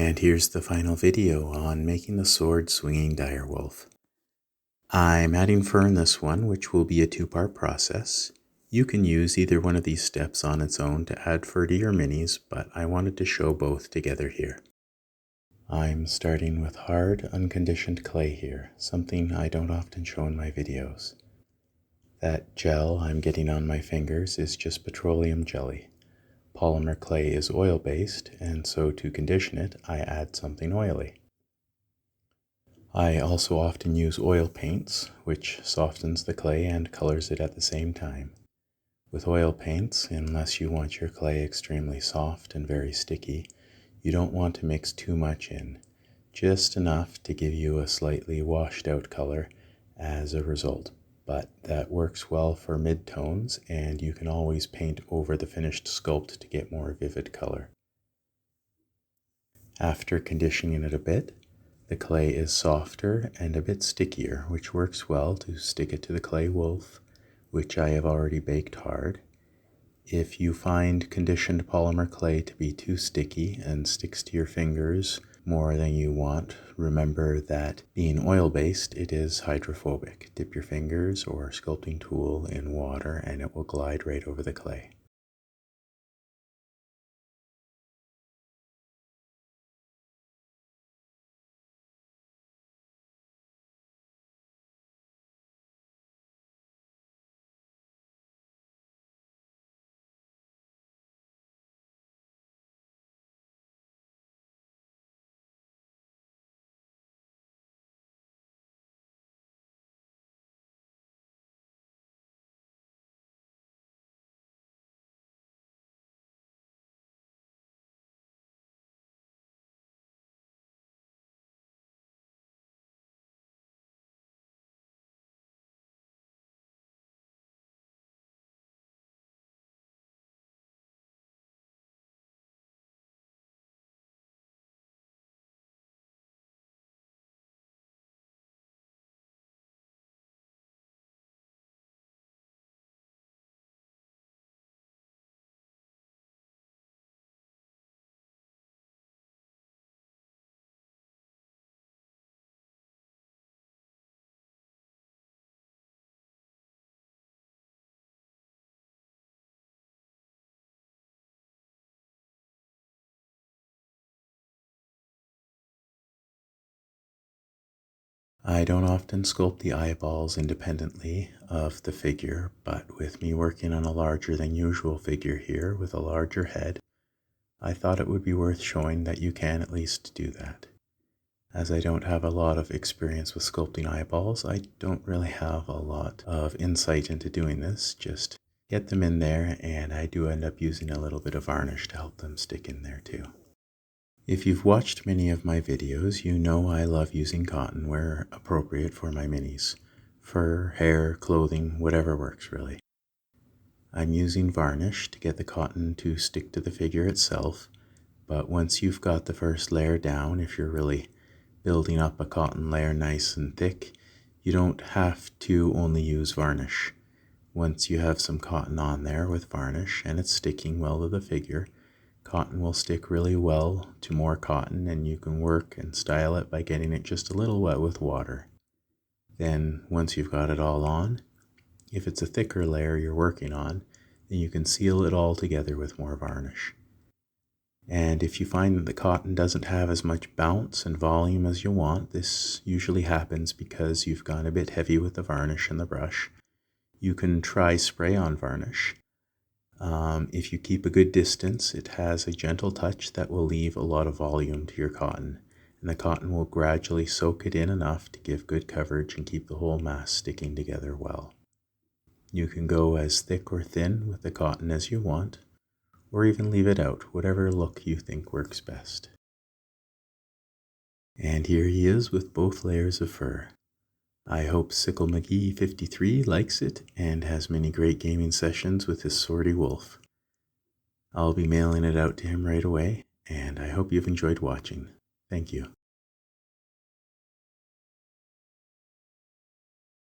And here's the final video on making the sword swinging direwolf. I'm adding fur in this one, which will be a two-part process. You can use either one of these steps on its own to add fur to your minis, but I wanted to show both together here. I'm starting with hard, unconditioned clay here, something I don't often show in my videos. That gel I'm getting on my fingers is just petroleum jelly. Polymer clay is oil-based, and so to condition it, I add something oily. I also often use oil paints, which softens the clay and colors it at the same time. With oil paints, unless you want your clay extremely soft and very sticky, you don't want to mix too much in, just enough to give you a slightly washed out color as a result. But that works well for mid-tones, and you can always paint over the finished sculpt to get more vivid color. After conditioning it a bit, the clay is softer and a bit stickier, which works well to stick it to the clay wolf, which I have already baked hard. If you find conditioned polymer clay to be too sticky and sticks to your fingers more than you want, remember that being oil-based, it is hydrophobic. Dip your fingers or sculpting tool in water and it will glide right over the clay. I don't often sculpt the eyeballs independently of the figure, but with me working on a larger than usual figure here with a larger head, I thought it would be worth showing that you can at least do that. As I don't have a lot of experience with sculpting eyeballs, I don't really have a lot of insight into doing this, just get them in there, and I do end up using a little bit of varnish to help them stick in there too. If you've watched many of my videos, you know I love using cotton where appropriate for my minis. Fur, hair, clothing, whatever works really. I'm using varnish to get the cotton to stick to the figure itself, but once you've got the first layer down, if you're really building up a cotton layer nice and thick, you don't have to only use varnish. Once you have some cotton on there with varnish and it's sticking well to the figure, cotton will stick really well to more cotton, and you can work and style it by getting it just a little wet with water. Then once you've got it all on, if it's a thicker layer you're working on, then you can seal it all together with more varnish. And if you find that the cotton doesn't have as much bounce and volume as you want, this usually happens because you've gone a bit heavy with the varnish and the brush, you can try spray-on varnish. If you keep a good distance, it has a gentle touch that will leave a lot of volume to your cotton, and the cotton will gradually soak it in enough to give good coverage and keep the whole mass sticking together well. You can go as thick or thin with the cotton as you want, or even leave it out, whatever look you think works best. And here he is with both layers of fur. I hope Sickle McGee 53 likes it and has many great gaming sessions with his swordy wolf. I'll be mailing it out to him right away, and I hope you've enjoyed watching. Thank you.